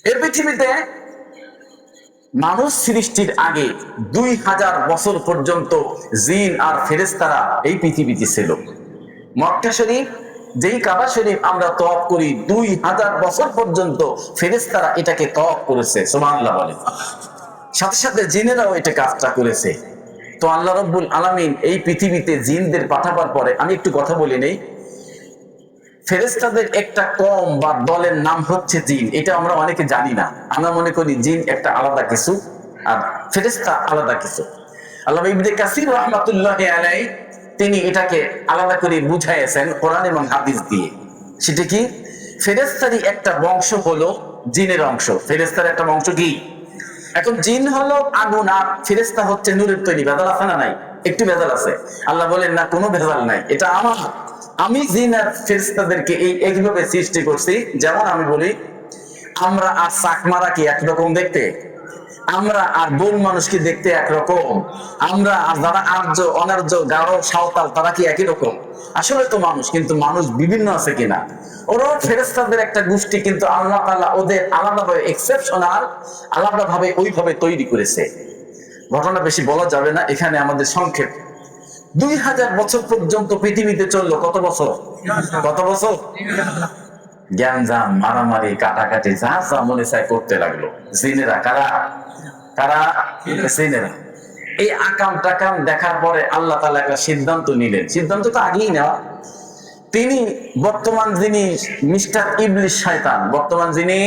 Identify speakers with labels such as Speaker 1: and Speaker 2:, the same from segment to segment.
Speaker 1: এই পৃথিবীতে মানুষ সৃষ্টির আগে 2000 বছর পর্যন্ত জিন আর ফেরেশতারা এই পৃথিবীতে ছিল। মক্কা শরীফ, যেই কাবা শরীফ আমরা তওয়াফ করি, 2000 বছর পর্যন্ত ফেরেশতারা এটাকে তওয়াফ করেছে। সুবহানাল্লাহ বলে। সাথে সাথে জিনেরাও এটা কাজটা করেছে। তো আল্লাহ রাব্বুল আলামিন এই পৃথিবীতে জিনদের পাঠাবার পরে, আমি একটু কথা বলি নেই, ফেরেশতাদের একটা কম বা দলের নাম হচ্ছে জিন। এটা আমরা অনেকে জানি না। আমরা মনে করি জিন একটা আলাদা কিছু আর ফেরেশতা আলাদা কিছু। আল্লামা ইবনে কাসির রাহমাতুল্লাহি আলাইহি তিনি এটাকে আলাদা করে বুঝাইয়েছেন কোরআন এবং হাদিস দিয়ে। সেটা কি? ফেরেশতারই একটা বংশ হলো জিনের অংশ। ফেরেশতার একটা বংশ কি? এখন জিন হলো আগুন আর ফেরেশতা হচ্ছে নূরের তৈরি। ভেজাল আছে না নাই? একটু ভেজাল আছে। আল্লাহ বলেন না, কোনো ভেজাল নাই, এটা আমার। আমি জিন আর ফেরেশতাদেরকে এইভাবে সৃষ্টি করছি। যেমন আমি বলি, আমরা আর চাকমারা কি একরকম দেখতে? আমরা আর বন মানুষকে দেখতে একরকম? আমরা আর যারা আর্য অনার্য গাঢ় সাঁওতাল তারা কি একই রকম? আসলে তো মানুষ, কিন্তু মানুষ বিভিন্ন আছে কিনা? ওরাও ফেরেশতাদের একটা গোষ্ঠী, কিন্তু আল্লাহ তাআলা ওদের আলাদাভাবে এক্সেপশনাল, আলাদাভাবে ওইভাবে তৈরি করেছে। ঘটনা বেশি বলা যাবে না, এখানে আমাদের সংক্ষেপ। 2000 বছর পর্যন্ত পৃথিবীতে চললো কত বছর? কত বছর? জ্ঞানজাম, মারামারি, কাটাকাটি, যা যা মনে চায় করতে লাগলো জিনেরা। কারা? কারা? জিনেরা। এই আকাম টাকাম দেখার পরে আল্লাহ তাআলা একটা সিদ্ধান্ত নিলেন। সিদ্ধান্ত তো আগেই নেওয়া। তিনি বর্তমান যিনি মিস্টার ইবলিস শয়তান, বর্তমান যিনি,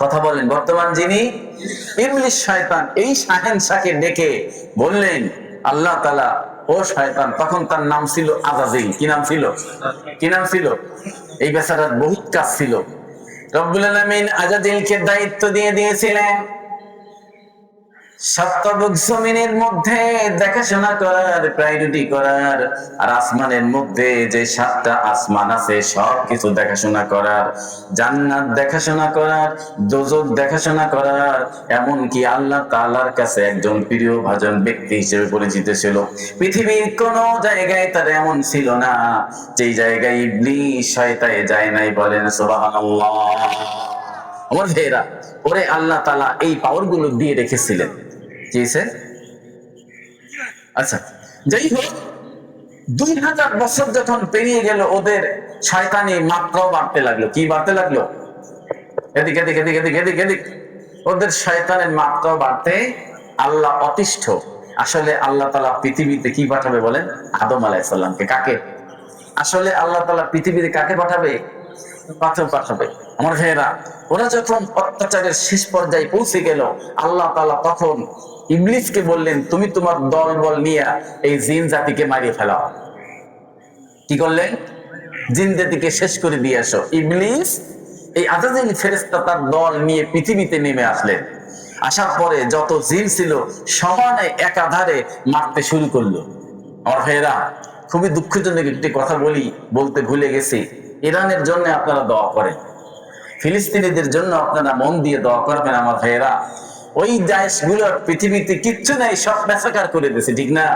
Speaker 1: কথা বলেন, বর্তমান যিনি ইবলিস শয়তান, এই শাহেনশাকে ডেকে বললেন আল্লাহ তাআলা, ও শয়তান, তখন তার নাম ছিল আজাজিল। কি নাম ছিল? কি নাম ছিল? এই বেচারার বহুত কাজ ছিল। রব্বুল আলামিন আজাজিলকে দায়িত্ব দিয়ে দিয়েছিলেন সপ্তভুজ জমিনের মধ্যে দেখাশোনা করার, প্রায়োরিটি করার, আর আসমানের মধ্যে যে 7টা আসমান আছে সবকিছু দেখাশোনা করার, জান্নাত দেখাশোনা করার, দোজখ দেখাশোনা করার। এমনকি আল্লাহ তাআলার কাছে একজন প্রিয় ভাজন ব্যক্তি হিসেবে পরিচিত ছিল। পৃথিবীর কোন জায়গায় তার এমন ছিল না যেই জায়গায় ইবলিস শয়তানে যায় নাই। বলেন সুবহানাল্লাহ। আমার ভাইয়েরা, ওরে আল্লাহ তাআলা এই পাওয়ার গুলো দিয়ে রেখেছিলেন। আচ্ছা, যাই হোক, 2000 বছর যখন পেরিয়ে গেল, ওদের শয়তানি মাত্রাও বাড়তে লাগলো। কি বাড়তে লাগলো? এদিক এদিক এদিক এদিক এদিক এদিক, ওদের শয়তানের মাত্রাও বাড়তে আল্লাহ অতিষ্ঠ। আসলে আল্লাহ তাআলা পৃথিবীতে কি পাঠাবে বলেন? আদম আলাইহিস সালামকে। কাকে? আসলে আল্লাহ তাআলা পৃথিবীতে কাকে পাঠাবে? পাথর পাঠাবে। আমার ভাইয়েরা, ওরা যখন অত্যাচারের শেষ পর্যায়ে পৌঁছে গেল, আল্লাহ তাআলা তখন ইবলিসকে বললেন, তুমি তোমার দল বল নিয়ে এই জিন জাতিকে মারিয়ে ফেলাও। কি করলেন? জিন জাতিকে শেষ করে দিয়ে আসো। ইবলিস এই আজাজিল ফেরেশতা তার দল নিয়ে পৃথিবীতে নেমে আসলেন। আসার পরে যত জিন ছিল সমানে একাধারে মারতে শুরু করলো। আমার ভাইয়েরা, খুবই দুঃখজনক একটি কথা বলতে ভুলে গেছি। ইরানের জন্য আপনারা দোয়া করেন, ফিলিস্তিনিদের জন্য আপনারা মন দিয়ে দোয়া করবেন। আমার ভাইয়েরা, ওই দেশগুলোর পৃথিবীতে কিচ্ছু নাই, সব মেসাকার করে দিয়েছে, ঠিক না?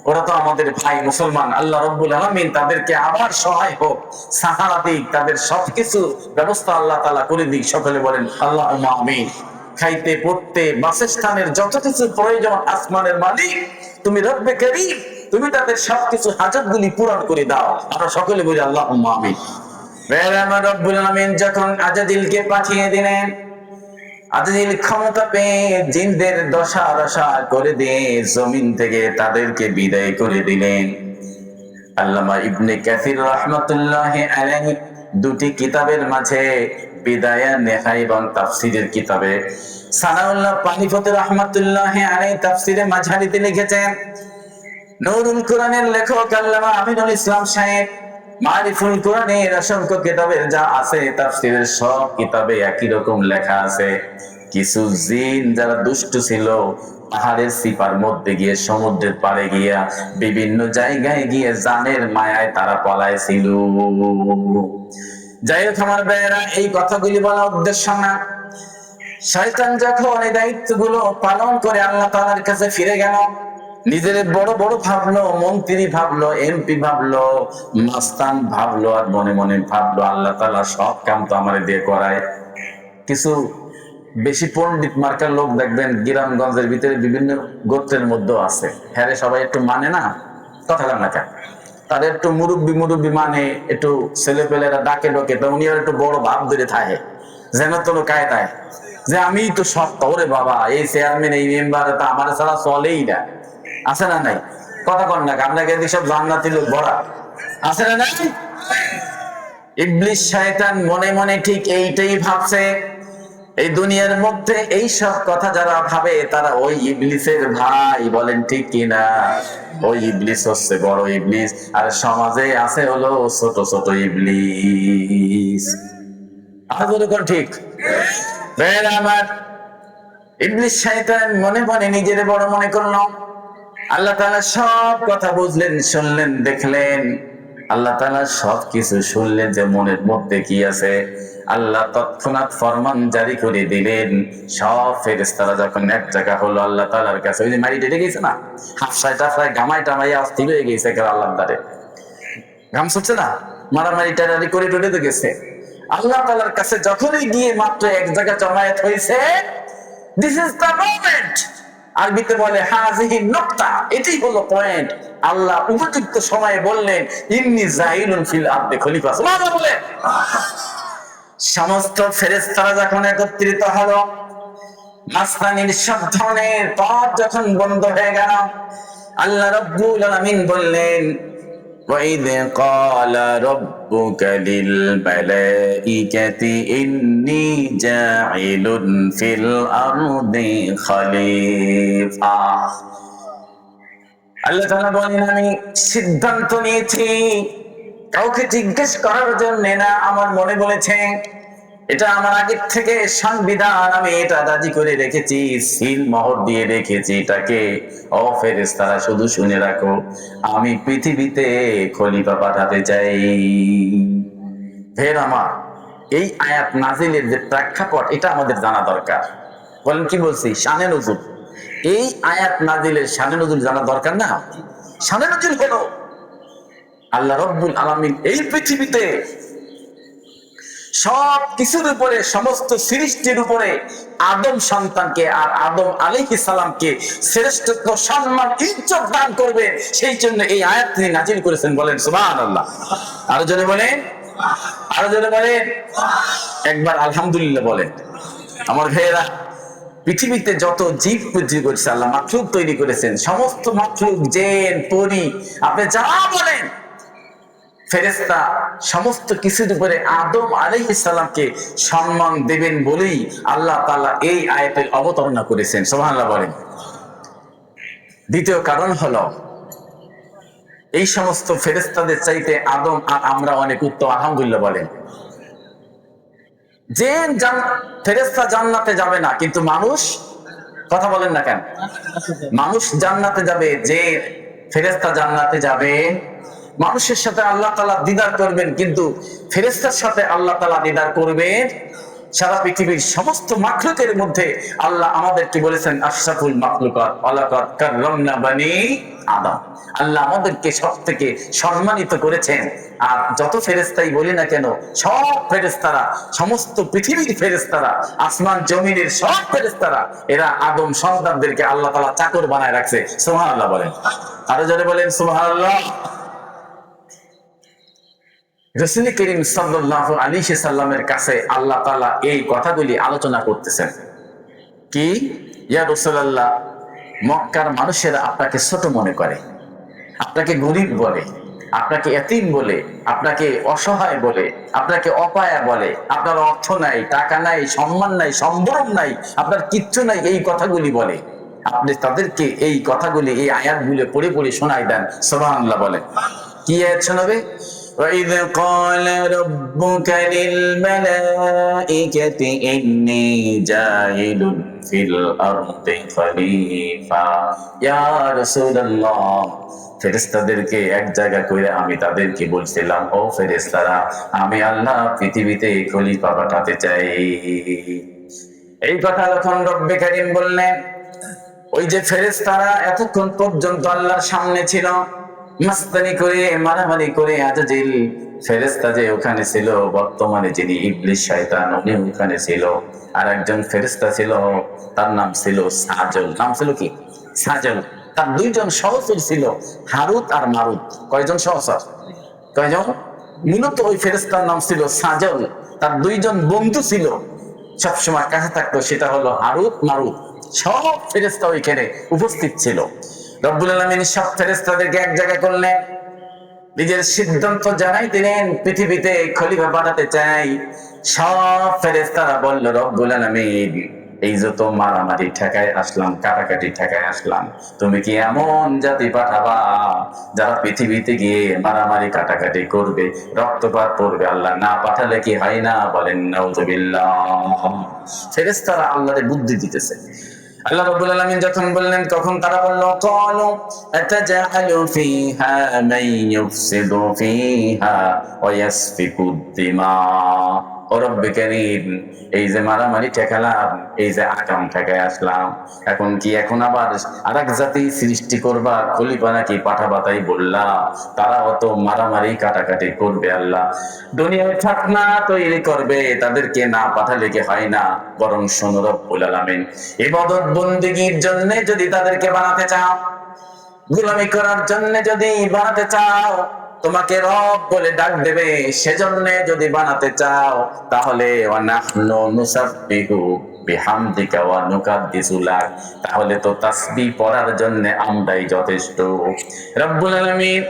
Speaker 1: ওরা তো আমাদের ভাই মুসলমান। আল্লাহ রাব্বুল আলামিন তাদেরকে আবার সহায় হোক, সাহারা দিক, তাদের সবকিছু ব্যবস্থা আল্লাহ তাআলা করে দিক। সকলে বলেন আল্লাহুম্মা আমিন। খাইতে পড়তে বাসস্থানের যত কিছু প্রয়োজন, আসমানের মালিক তুমি, রব্বে কারীম, তুমি তাদের সবকিছু হাজতগুলি পূরণ করে দাও। আমরা সকলে বলি আল্লাহুম্মা আমিন। আমার রব্বুল আলামিন যখন আজাদিলকে পাঠিয়ে দিলেন, আজাদিল ক্ষমতা পেয়ে জিনদের দশা রসা করে দিয়ে জমিন থেকে তাদেরকে বিদায় করে দিলেন। আল্লামা ইবনে কাসির রাহমাতুল্লাহি আলাইহি দুটি কিতাবের মাঝে, বিদায়া নেহায়া এবং তাফসীরের কিতাবে, সানাউল্লাহ পানিপতি রাহমাতুল্লাহি আলাইহি তাফসীরে মাঝহারিতে লিখেছেন, নূরুল কোরআনের লেখক আল্লামা আমিনুল ইসলাম সাহেব মারিফুল কোরআনের অসংখ্য কিতাবের যা আছে তাফসীরের সব কিতাবে একই রকম লেখা আছে, কিছু জিন যারা দুষ্ট ছিল পাহাড়ের সিপার মধ্যে গিয়ে, সমুদ্রের পাড়ে গিয়া, বিভিন্ন জায়গায় গিয়ে জানের মায়ায় তারা পলাইছিল। যাই হোক আমার ভাইয়েরা, এই কথাগুলি বলা উদ্দেশ্য না। শয়তান যখন এই দায়িত্বগুলো পালন করে আল্লাহ তাআলার কাছে ফিরে গেল, নিজের বড় বড় ভাবলো, মন্ত্রী ভাবলো, এমপি ভাবলো, মাস্তান ভাবলো, আর মনে মনে ভাবলো আল্লাহ তাআলা সব কাম তো আমারে দিয়ে করায়, কিছু বেশি পণ্ডিত মার্কার লোক দেখবেন গ্রামগঞ্জের ভিতরে বিভিন্ন গোত্রের মধ্যেও আছে, হ্যাঁ সবাই একটু মানে না কথা কান না কেন, তাদের একটু মুরব্বী মুরব্বী মানে একটু ছেলেপেলেরা ডাকে ডোকে, তো উনি আর একটু বড় ভাব ধরে থাকে যেন তোর কায়দায় যে আমি তো সব তোরে বাবা, এই চেয়ারম্যান এই মেম্বার তা আমার ছাড়া চলেই না, আছে না নাই? কথা কন না, আপনাকে সব জান্নাতি লোক ভরা আছে না নাই? ইবলিস শয়তান মনে মনে ঠিক এইটাই ভাবছে। এই দুনিয়ার মধ্যে এই সব কথা যারা ভাবে তারা ওই ইবলিসের ভাই, বলেন ঠিক কিনা? ওই ইবলিস হচ্ছে বড় ইবলিস, আর সমাজে আছে হলো ছোট ছোট ইবলিস। আজকে ঠিক আমার ইবলিস শয়তান মনে মনে নিজের বড় মনে করলো। আল্লাহ তাআলা সব কথা বুঝলেন, শুনলেন, দেখলেন। আল্লাহ তাআলা সবকিছু শুনলেন যে মনের মধ্যে কি আছে। আল্লাহ তৎক্ষণাৎ ফরমান জারি করে দিলেন। সব ফেরেশতারা যখন এক জায়গা হলো আল্লাহ তাআলার কাছে, ওই যে মারি ডেটে গেছে না, হাফসায় টাফসায় গামাই টামাই অস্থির হয়ে গেছে আল্লাহর দ্বারে, ঘাম ছুটছে না, মারামারি টারারি করে টরে তো গেছে। আল্লাহ তাআলার কাছে যখনই গিয়ে মাত্র এক জায়গা জমায়েত হয়েছে, দিস ইজ দ্য মোমেন্ট, আরবিতে বলে হাযিহি নুকতা, এটাই হলো পয়েন্ট। আল্লাহ উপযুক্ত সময়ে বললেন ইন্নী জাইলুন ফিল আরদি খলিফা। সুবহানাল্লাহ বলে। সমস্ত ফেরেশতারা যখন একত্রিত হলো, মাসনানির সব ধরনের পথ যখন বন্ধ হয়ে গেল, আল্লাহ রাব্বুল আলামিন বললেন وَإِذْ قَالَ رَبُّكَ لِلْمَلَائِكَةِ إِنِّي جَاعِلٌ فِي الْأَرْضِ خَلِيفَةً। আল্লাহ তাআলা বলেন আমি সিদ্ধান্ত নিয়েছি, কাউকে জিজ্ঞেস করার জন্য না, আমার মনে বলেছে, এটা আমার আগের থেকে সংবিধান, আমি এটা রাজি করে রেখেছি, সিল মোহর দিয়ে রেখেছি এটাকে। ও ফেরেশতারা শুধু শুনে রাখো, আমি পৃথিবীতে খলিফা পাঠাতে চাই। ফের আমার এই আয়াত নাজিলের যে প্রেক্ষাপট, এটা আমাদের জানা দরকার। বলেন কি বলছি? শানে নজুল। এই আয়াত নাজিলের শানে নজুল জানা দরকার না? শানে নজুল হলো আল্লাহ রাব্বুল আলামিন এই পৃথিবীতে সব কিছুর উপরে, সমস্ত সৃষ্টির উপরে আদম সন্তানকে আর আদম আলাইহিস সালামকে শ্রেষ্ঠত্ব, সম্মান, ইজ্জত দান করবে, সেই জন্য এই আয়াত তিনি নাজিল করেছেন। বলেন সুবহানাল্লাহ। আরো জোরে বলেন, আরো জোরে বলেন, একবার আলহামদুলিল্লাহ বলেন। আমার ভাইয়েরা, পৃথিবীতে যত জীব তৈরি করেছে আল্লাহ, মাখলুক তৈরি করেছেন, সমস্ত মাখলুক, জিন, পরী, আপনি যা বলেন, ফেরেশতা, সমস্ত কিছুর উপরে আদম আলাইহিস সালামকে সম্মান দেবেন বলেই আল্লাহ তাআলা এই আয়াতের অবতারণা করেছেন। সুবহানাল্লাহ বলেন। দ্বিতীয় কারণ হলো, এই সমস্ত ফেরেশতাদের চাইতে আদম আর আমরা অনেক উত্তম। আলহামদুলিল্লাহ বলেন। জিন ফেরেশতা জান্নাতে যাবে না, কিন্তু মানুষ, কথা বলেন না কেন? মানুষ জান্নাতে যাবে, যে ফেরেশতা জান্নাতে যাবে। মানুষের সাথে আল্লাহ তাআলা দিদার করবেন, কিন্তু ফেরেশতার সাথে আল্লাহ তাআলা দিদার করবেন। সারা পৃথিবীর সমস্ত মাখলুকের মধ্যে আল্লাহ আমাদেরকে বলেছেন আশরাফুল মাখলুকাত ওয়ালাকাদ কাররামনা বানি আদম। আল্লাহ আমাদেরকে সব থেকে সম্মানিত করেছেন। আর যত ফেরেশতাই বলি না কেন, সব ফেরেশতারা, সমস্ত পৃথিবীর ফেরেশতারা, আসমান জমিনের সব ফেরেশতারা, এরা আদম সন্তানদেরকে আল্লাহ তাআলা চাকর বানায় রাখছে। সুবহানাল্লাহ বলেন। আরো জোরে বলেন সুবহানাল্লাহ। রাসূল করিম সাল্লাল্লাহু আলাইহি সাল্লামের কাছে আল্লাহ তাআলা এই কথাগুলি আলোচনা করতেছেন। কি? ইয়া রাসূলুল্লাহ, মক্কার মানুষেরা আপনাকে ছোট মনে করে, আপনাকে গরীব বলে, আপনাকে এতিম বলে, আপনাকে অসহায় বলে, আপনাকে অপায়া বলে, আপনার অর্থ নাই, টাকা নাই, সম্মান নাই, সম্ভ্রম নাই, আপনার কিচ্ছু নাই, এই কথাগুলি বলে। আপনি তাদেরকে এই কথাগুলি, এই আয়াতগুলো পড়ে পড়ে শোনাই দেন। সুবহানাল্লাহ বলেন। কি আয়াত শোনাবে? وَإِذْ قَالَ رَبُّكَ لِلْمَلَائِكَةِ إِنِّي جَاعِلٌ فِي الْأَرْضِ خَلِيفَةً ইয়া রাসূলুল্লাহ, ফেরেশতাদেরকে এক জায়গা করে আমি তাদেরকে বলছিলাম, ও ফেরেশতারা, আমি আল্লাহ পৃথিবীতে খলিফা পাঠাতে চাই। এই কথা যখন রব্বে কারীম বললেন, ওই যে ফেরেশতারা এতক্ষণ পর্যন্ত আল্লাহর সামনে ছিল, মাস্তানি করে, মারামারি করে, আজাজিল ফেরেশতা যে ওখানে ছিল, বর্তমানে যিনি ইবলিস শয়তান উনি ওখানে ছিল। আর একজন ফেরেশতা ছিল, তার নাম ছিল সাজল। নাম ছিল কি? সাজল। তার দুইজন সহচর ছিল, হারুত আর মারুত। কয়জন সহচর? কয়জন? মূলত ওই ফেরেশতার নাম ছিল সাজল। তার দুইজন বন্ধু ছিল, সবসময় কাছে থাকতো, সেটা হলো হারুত মারুত। সব ফেরেশতা ওইখানে উপস্থিত ছিল। রব্বুল আলামিন সব ফেরেশতাদেরকে এক জায়গায় করলেন, নিজের সিদ্ধান্ত জানাই দিলেন, পৃথিবীতে খলিফা পাঠাতে চাই। সব ফেরেশতারা বলল, রব্বুল আলামিন এই যত মারামারি ঠেকায় আসলাম, কাটাকাটি ঠেকায় আসলাম, তুমি কি এমন জাতি পাঠাবা যারা পৃথিবীতে গিয়ে মারামারি কাটাকাটি করবে, রক্তপাত করবে? আল্লাহ না পাঠালে কি হয় না? বলেন নাউযুবিল্লাহ। ফেরেশতারা আল্লাহরে বুদ্ধি দিতেছে। আল্লাহ রাব্বুল আলামিন যখন বললেন, তখন তারা বলল, ক্বালু আতাজালু ফিহা মান ইউফসিদু ফিহা ওয়া ইয়াসফিকুদ দিমা। ও রব্বে কারীম, এই যে মারামারি ঠেকালাম, এই যে আকাম ঠেকায় আসলাম, এখন আবার আরেক জাতি সৃষ্টি করবা, খলিফা নাকি পাঠাবা, তাই বললা তারা অত মারামারি কাটাকাটি করবে? আল্লাহ দুনিয়ায় ফাতনা তৈরি করবে, তাদেরকে না পাঠালে কি হয় না? বরং শোনো রব্বুল আলামিন, ইবাদত বন্দেগীর জন্য যদি তাদেরকে বানাতে চাও, গোলামি করার জন্য যদি বানাতে চাও, তোমাকে রব বলে ডাক দেবে, সেজন্য যদি বানাতে চাও, তাহলে ওয়ানাহনু নুসাব্বিহু বিহামদিকা ওয়া নুকাদ্দিসু লাক, তাহলে তো তাসবিহ পড়ার জন্য আমরাই যথেষ্ট। রব্বুল আলামিন,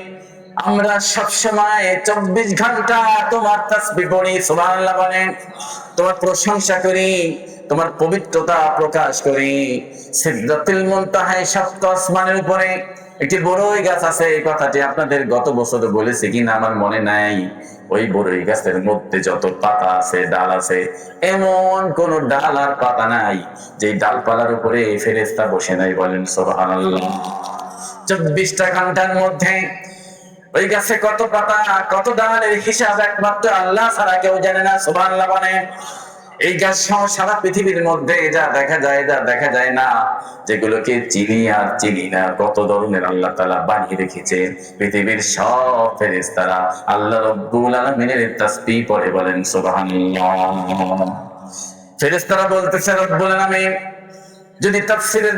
Speaker 1: আমরা সবসময় 24 ঘন্টা তোমার তাসবিহ পড়ি, সুবহানাল্লাহ বলেন, তোমার প্রশংসা করি, তোমার পবিত্রতা প্রকাশ করি। সিদরাতুল মুনতাহায় সপ্ত আসমানের উপরে একটি বড়ই গাছ আছে। এই কথাটি আপনাদের গত বছর বলেছি কিনা আমার মনে নাই। ওই বড়ই গাছের মধ্যে যত পাতা আছে, ডাল আছে, এমন কোন ডাল আর পাতা নাই যে ডালপালার উপরে ফেরেশতা বসে নাই। বলেন সুবহানাল্লাহ। 24টা ঘন্টার মধ্যে ওই গাছে কত পাতা, কত ডালের হিসাব একমাত্র আল্লাহ ছাড়া কেউ জানে না। সুবহানাল্লাহ বলেন। এই গাছ সহ সারা পৃথিবীর মধ্যে যা দেখা যায়, যা দেখা যায় না, যেগুলোকে চিনি আর চিনি না, কত ধরনের আল্লাহ তাআলা বানিয়ে রেখেছেন। পৃথিবীর সব ফেরেশতারা আল্লাহ রাব্বুল আলামিনের তাসবিহ পড়ে। বলেন সুবহানাল্লাহ। ফেরেশতারা বলতেছে, রব্বুল আলামিন যদি তাফসীরের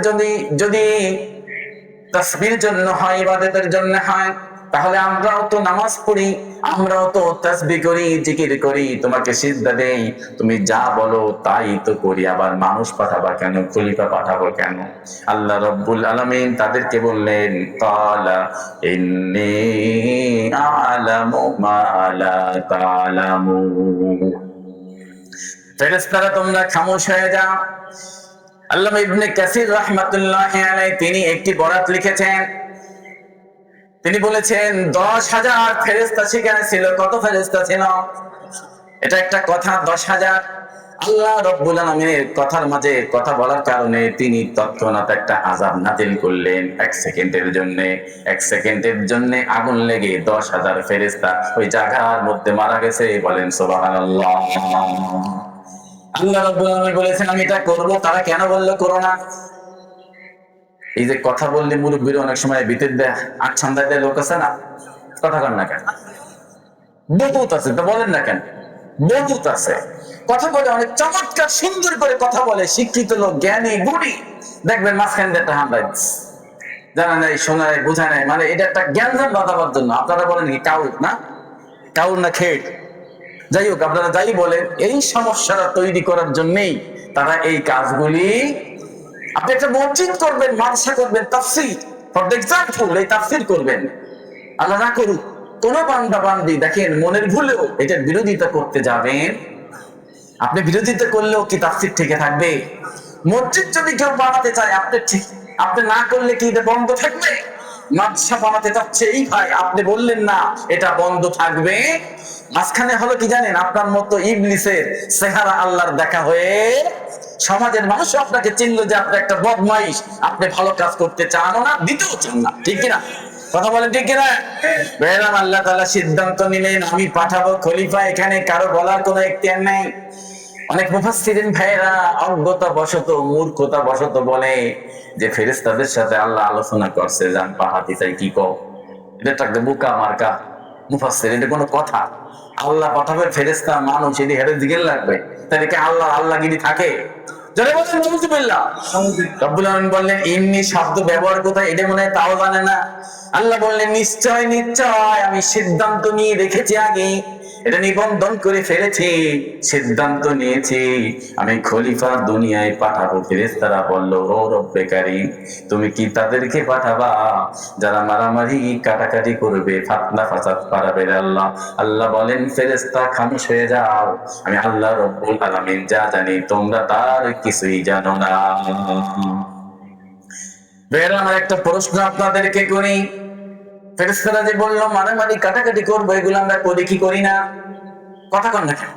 Speaker 1: যদি তাসবিহের জন্য হয়, ইবাদতের জন্য হয়, তাহলে আমরাও তো নামাজ পড়ি, আমরাও তো তাসবিহ করি, জিকির করি, তোমাকে সিজদা দেই, তুমি যা বলো তাই তো করি, আবার মানুষ পাঠাবা কেন, খলিফা পাঠাবো কেন? আল্লাহ রাব্বুল আলামিন তাদেরকে বললেন, ক্বালা ইন্নী আ'লামু মা লা তা'লামুন। ফেরেশতারা তোমরা খামোশ হয়ে যাও। আল্লামা ইবনে কাসির রাহমাতুল্লাহি আলাইহি তিনি একটি বরাত লিখেছেন। তিনি বলেছেন 10,000 ফেরেশতা সেখানে ছিল। কত ফেরেশতা ছিল? এটা একটা কথা, 10,000। আল্লাহ রাব্বুল আলামিনের কথার মাঝে কথা বলার কারণে তিনি তৎক্ষণাৎ একটা আযাব নাযিল করলেন। 1 সেকেন্ডের জন্য আগুন লেগে 10,000 ফেরেশতা ওই জায়গার মধ্যে মারা গেছে। বলেন সুবহানাল্লাহ। আল্লাহ রাব্বুল আলামিন বলেছেন আমি এটা করব, তারা কেন বলল করো না? এই যে কথা বললে মুরব্বীরা অনেক সময় ভিতর দেয়, আচ্ছান্দায় দেয় লোক আছে না, কথা কন না কেন? বহুত আছে, তো বলেন না কেন? বহুত আছে, কথা বলে অনেক চমৎকার সুন্দর করে কথা বলে, শিক্ষিত লোক, জ্ঞানী গুণী, দেখবেন মাঝখান দিয়ে একটা হামলা দিচ্ছে, জানা নাই, শোনা নাই, বোঝা নাই, মানে এটা একটা জ্ঞান বাঁধাবার জন্য। আপনারা বলেন কি কাউর না, কাউর না খেট, যাই হোক, আপনারা যাই বলেন, এই সমস্যাটা তৈরি করার জন্যই তারা এই কাজগুলি। আপনি একটা মসজিদ করবেন, মাদ্রাসা করবেন, তাফসীর ফর এক্সাম্পল, এই তাফসীর করবেন, আল্লাহ না করুক কোন বান্দা বান্দি দেখেন মনের ভুলেও এটার বিরোধিতা করতে যাবেন, আপনি বিরোধিতা করলেও কি তাফসীর থেকে থাকবে? মসজিদ যদি কেউ বানাতে চায়, আপনি না করলে কি এটা বন্ধ থাকবে? মাদ্রাসা বানাতে চাচ্ছে এই ভাই, আপনি বললেন না, এটা বন্ধ থাকবে? মাঝখানে হলো কি জানেন, আপনার মতো ইবলিসের চেহারা আল্লাহর দেখা হয়ে সমাজের মানুষ আপনাকে চিনলো যে আপনি একটা বদমাইশ, আপনি ভালো কাজ করতে চান না, দিতেও চান না, ঠিক কিনা? কথা বলেন ঠিক কিনা? বেরাম আল্লাহ তাআলা সিদ্ধান্ত নিলেন আমি পাঠাবো খলিফা, এখানে কারো বলার কোনো এখতিয়ার নেই। অনেক মুফাসসিরিন ভাইরা অজ্ঞতা বশত, মূর্খতা বশত বলে যে ফেরেশতাদের সাথে আল্লাহ আলোচনা করছে, জান পাহাতি চাই কি কও, এটা একটা বোকা মার্কা, মুফাসসির, এটা কোনো কথা? আল্লাহ পাঠাবে ফেরেশতা মানুষ, এটি হেরে দিকে লাগবে, তাহলে কি আল্লাহগিরি থাকে? যারা বলেন নাউযুবিল্লাহ। রব্বুল আলামিন বললেন ইন্নী শব্দ ব্যবহার কোথায়, এটা মনে হয় তাও জানে না। আল্লাহ বললেন নিশ্চয় নিশ্চয় আমি সিদ্ধান্ত নিয়ে রেখেছি, আগে এটা নিবন্ধন করে ফেলেছি, সিদ্ধান্ত নিয়েছি আমি খলিফা দুনিয়ায় পাঠাবো। ফেরেশতারা বলল ও রব্বে কারীম, তুমি কি তাদেরকে পাঠাবা যারা মারামারি কাটাকাটি করবে, ফাতনা ফাসাদ পারাবে? আল্লাহ বলেন ফেরেশতা খামোশ হয়ে যাও, আমি আল্লাহ রব্বুল আলামিন যা জানি তোমরা তার কিছুই জানো না। বের আমার একটা প্রশ্ন আপনাদেরকে করি, ফেরেশতারা যে বললো মারামারি কাটাকাটি করবো, এগুলো আমরা করি কি করি না? কথা কন না কেন?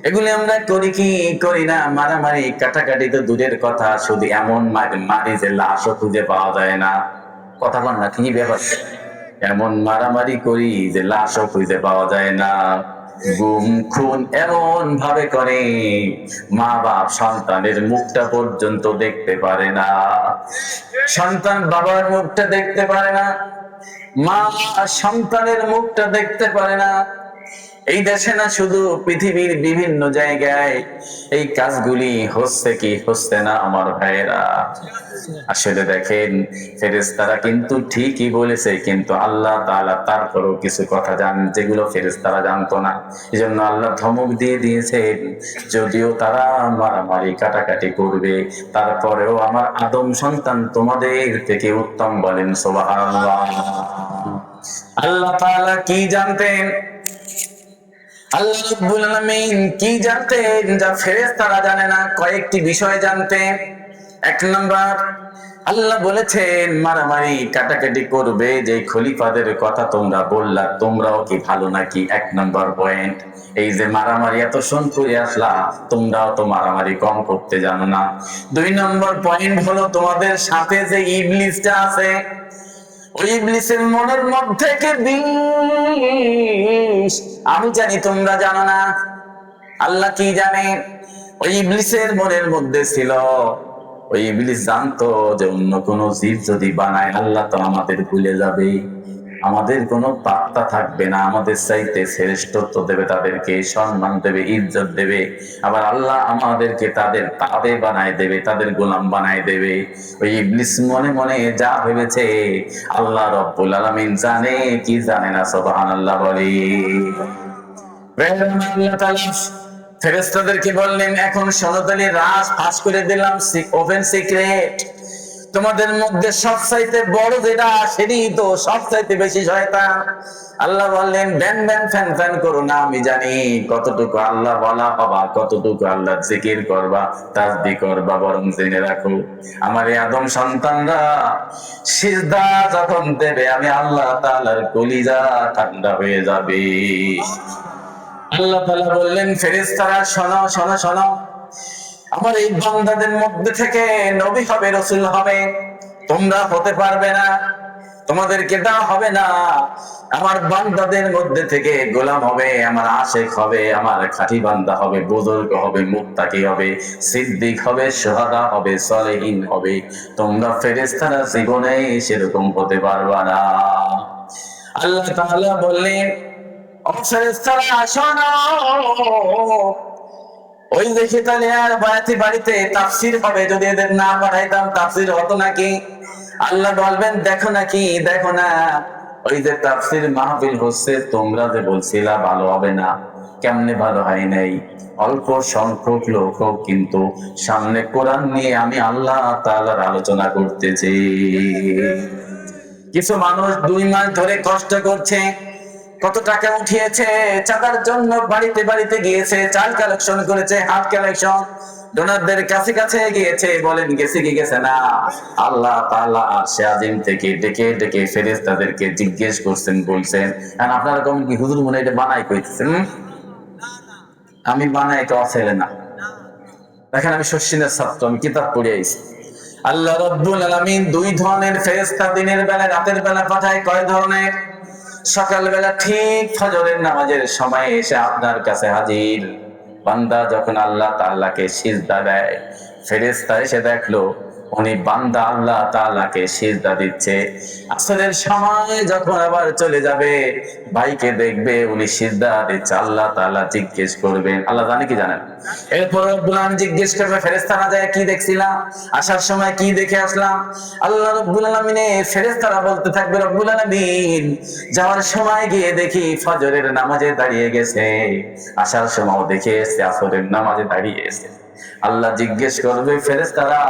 Speaker 1: এগুলি আমরা করি কি করি না? মারামারি কাটাকাটি তো দূরের কথা, শুধু এমন মারি যে লাশও খুঁজে পাওয়া যায় না। কথা কন না, কি ব্যাপার? এমন মারামারি করি যে লাশও খুঁজে পাওয়া যায় না। গুম খুন এমন ভাবে করে মা বাপ সন্তানের মুখটা পর্যন্ত দেখতে পারে না, সন্তান বাবার মুখটা দেখতে পারে না, মা সন্তানের মুখটা দেখতে পারে না। এই দেশে না, শুধু পৃথিবীর বিভিন্ন জায়গায় এই কাজগুলি হচ্ছে কি হচ্ছে না আমার ভাইয়েরা? আসলে দেখেন, ফেরেশতারা কিন্তু ঠিকই বলেছে, কিন্তু আল্লাহ তাআলা তারপরেও কিছু কথা জানেন যেগুলো ফেরেশতারা জানতো না। এজন্য আল্লাহ ধমক দিয়ে দিয়েছেন, যদিও তারা মারামারি কাটাকাটি করবে, তারপরেও আমার আদম সন্তান তোমাদের থেকে উত্তম। বলেন সুবহানাল্লাহ। আল্লাহ তাআলা কি জানতেন? আল্লাহ রাব্বুল আলামিন কি জানতেন যা ফেরেশতারা জানে না? কয়েকটি বিষয় জানতেন। এক নাম্বার, আল্লাহ বলেছেন মারামারি কাটাকাটি করবে যে খলিফাদের কথা তোমরা বললা, তোমরাও কি ভালো নাকি? এক নাম্বার পয়েন্ট। এই যে মারামারি এত শুন করে আসলা, তোমরাও তো মারামারি কম করতে জানো না। দুই নম্বর পয়েন্ট হলো, তোমাদের সাথে যে ইবলিসটা আছে, ওই ইবলিসের মনের মধ্যে কে বিষ, আমি জানি তোমরা জানো না। আল্লাহ কি জানে? ওই ইবলিসের মনের মধ্যে ছিল, ওই ইবলিস জানতো যে অন্য কোন জীব যদি বানায়, আল্লাহ তো আমাদের ভুলে যাবে, আমাদের কোনো পাত্তা থাকবে না, আমাদের চাইতে শ্রেষ্ঠত্ব দেবে, তাদেরকে সম্মান দেবে, ইজ্জত দেবে, আবার আল্লাহ আমাদেরকে তাদের তাবে বানায় দেবে, তাদের গোলাম বানায় দেবে। ওই ইবলিস মনে মনে যা ভেবেছে, আল্লাহ রব্বুল আলামিন জানে কি জানে না? সুবহানাল্লাহ বলি। ফেরেশতাদেরকে বললেন এখন সনদলি রাজ ফাঁস করে দিলাম, ওপেন সিক্রেট। তোমাদের মধ্যে সবচাইতে বড় যেটা, সেটাই তো সবচাইতে বেশি শয়তান। আল্লাহ বললেন ব্যান ব্যান ফ্যান ফ্যান করো না, আমি জানি কতটুকু আল্লাহ বলা হবা, কতটুকু আল্লাহ জিকির করবা, তাসবিহ করবা। বরং জেনে রাখো, আমার এই আদম সন্তানরা সিজদা যখন দেবে, আমি আল্লাহ তাআলার কলিজা ঠান্ডা হয়ে যাবে। আল্লাহ তাআলা বললেন ফেরেশতারা শোনো শোনো শোনো, আমার এই বান্দাদের মধ্যে থেকে নবী হবে, রাসূল হবে, তোমরা হতে পারবে না, তোমাদেরকে দেওয়া হবে না। আমার বান্দাদের মধ্যে থেকে গোলাম হবে, আমার আশিক হবে, আমার খাঁটি বান্দা হবে, বুজুর্গ হবে, মুত্তাকি হবে, সিদ্দিক হবে, শুহাদা হবে, সালেহিন হবে। তোমরা ফেরেশতারা জীবনে সেরকম হতে পারবা না। আল্লাহ তাআলা বললেন ও ফেরেশতারা শোনো, ওই দেখে তাহলে আর বাড়িতে তাফসীর হবে, যদি এদের না পাঠাইতাম তাফসীর হতো নাকি? আল্লাহ বলবেন দেখো নাকি, দেখো না, ওই যে তাফসীর মাহফিল হচ্ছে, তোমরা যে বলছিলা ভালো হবে না, কেমনে ভালো হয় নাই? অল্প সংখ্যক লোক কিন্তু সামনে কোরআন নিয়ে আমি আল্লাহ তাআলার আলোচনা করতেছি। কিছু মানুষ 2 মাস ধরে কষ্ট করছে, কত টাকা উঠিয়েছে চাঁদার জন্য, বাড়িতে বাড়িতে গিয়েছে, চাল কালেকশন করেছে, হাত কালেকশন, ডোনারদের কাছে কাছে গিয়েছে। বলেন গেছে কি গেছে না? আল্লাহ তাআলা আরশে আজিম থেকে ডেকে ডেকে ফেরেশতাদেরকে জিজ্ঞেস করছেন, বলছেন আর আপনারা কম কি হুজুর মনে এটা বানাই কইতেছেন? আমি বানাই তো অছেলে না। দেখেন আমি শশিনের ছাত্র, আমি কিতাব পড়ে আইছি। আল্লাহ রাব্বুল আলামিন 2 ধরনের ফেরেশতা দিনের বেলা রাতের বেলা পাঠায়। কয় ধরনের? সকালবেলা ঠিক ফজরের নামাজের সময় এসে আপনার কাছে হাজির। বান্দা যখন আল্লাহ তাআলাকে সিজদা দেয়, ফেরেশতা এসে দেখলো উনি বান্দা আল্লাহ তাআলাকে সিজদা দিচ্ছে। আসরের সময় যখন আবার চলে যাবে, ভাইকে দেখবে উনি সিজদা দিচ্ছে, আল্লাহ তাআলা জিজ্ঞেস করবেন, আল্লাহ জানে কি জানেন? এরপর রব্বুল আলামিন জিজ্ঞেস করবে, ফেরেশতারা যায় কি দেখছিলাম, আসার সময় কি দেখে আসলাম? আল্লাহ রব্বুল আলামিনের ফেরেশতারা বলতে থাকবে, রব্বুল আলামিন যাওয়ার সময় গিয়ে দেখি ফজরের নামাজে দাঁড়িয়ে গেছে, আসার সময় দেখে এসে আসরের নামাজে দাঁড়িয়ে এসে। আল্লাহ জিজ্ঞেস করবে, ফেরেশতারা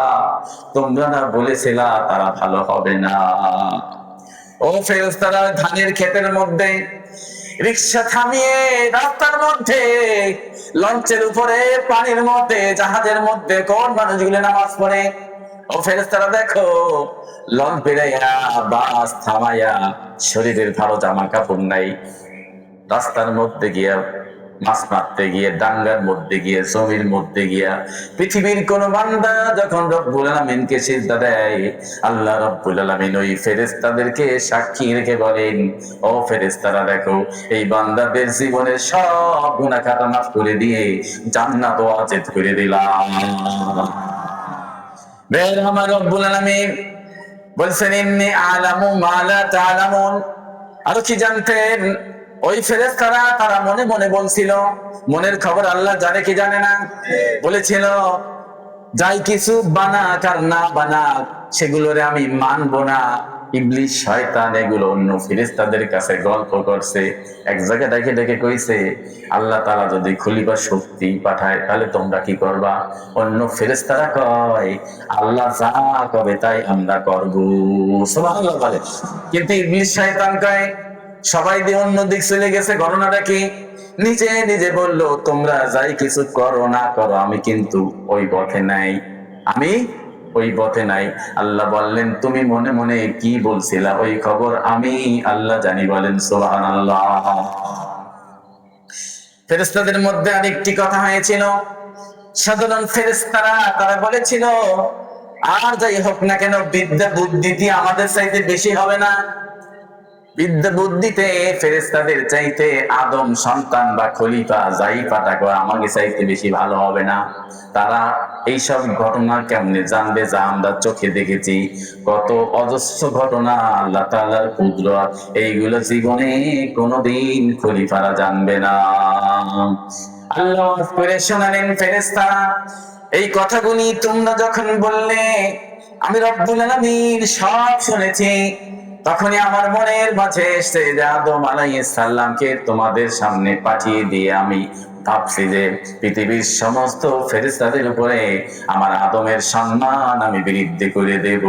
Speaker 1: তোমরা না বলেছিলা তারা ভালো হবে না? ও ফেরেশতারা, ধানের ক্ষেতের মধ্যে রিকশা থামিয়ে রাস্তার মধ্যে, লঞ্চের উপরে, পানির মধ্যে, জাহাজের মধ্যে কোন মানুষগুলো নামাজ পড়ে? ও ফেরেশতারা দেখো, লঞ্চ বেড়াইয়া, বাস থামাইয়া, শরীরের ভালো জামা কাপড় নাই, রাস্তার মধ্যে গিয়া, মাছ মারতে গিয়ে, ডাঙ্গার মধ্যে গিয়ে, জমির মধ্যে গিয়া, পৃথিবীর কোন বান্দা যখন রব্বুল আলামিনকে সিজদা দেয়, আল্লাহ রব্বুল আলামিন ওই ফেরেশতাদেরকে সাক্ষী রেখে বলেন, ও ফেরেশতারা দেখো, এই বান্দাদের জীবনের সব গুনাহ খাতা মাফ করে দিয়ে জান্নাত ওয়াজিব করে দিলাম। বের আমার রব্বুল আলামিন বলছেন, ইন্নী আলামু মা লা তা'লামুন। আরো কি জানতেন? ওই ফেরেশতারা তারা মনে মনে বলছিল, মনের খবর আল্লাহ জানে কি জানে না? বলেছিল, যাই কিছু বানাক আর না বানাক সেগুলোরে আমি মানবো না। ইবলিস শয়তান এগুলো অন্য ফেরেশতাদের কাছে গল্প করছে, এক জায়গায় ডেকে ডেকে কইছে, আল্লাহ তাআলা যদি খলিফা শক্তি পাঠায় তাহলে তোমরা কি করবা? অন্য ফেরেশতারা কয়, আল্লাহ যা করবে তাই আমরা করব। সুবহানাল্লাহ বলে। কিন্তু ইবলিস শয়তান কয়, সবাই দিয়ে অন্য দিক চলে গেছে। ঘটনাটা কি? নিজে নিজে বলল, তোমরা যাই কিছু করো না করো, আমি কিন্তু ওই পথে নাই, আমি ওই পথে নাই। আল্লাহ বললেন, তুমি মনে মনে কি বলছিলা ওই খবর আমি আল্লাহ জানি। বলেন সুবহানাল্লাহ। ফেরেশতাদের মধ্যে আরেকটি কথা হয়েছিল। সাধারণ ফেরেশতারা তারা বলেছিল, আর যাই হোক না কেন, বিদ্যা বুদ্ধিতে আমাদের চাইতে বেশি হবে না? বিদ্যা বুদ্ধিতে ফেরেশতাদের চাইতে আদম সন্তান বা খলিফা যাই পাঠাক আমাকে চাইতে বেশি ভালো হবে না? তারা এইসব ঘটনা কেমনে জানবে যা আমরা চোখে দেখেছি? কত অজস্র ঘটনা, আল্লাহ তাআলার কুদরত, এইগুলো জীবনে কোনোদিন খলিফারা জানবে না। আল্লাহ করে শোনালেন, ফেরেশতারা এই কথাগুলি তোমরা যখন বললে, আমি রব্বুল আলামিন সব শুনেছি। তখনই আমার মনের মাঝে এসে যে আদম আলাইহিস সালামকে তোমাদের সামনে পাঠিয়ে দিয়ে আমি ভাবছি যে পৃথিবীর সমস্ত ফেরেশতাদের উপরে আমার আদমের সম্মান আমি বৃদ্ধি করে দেব।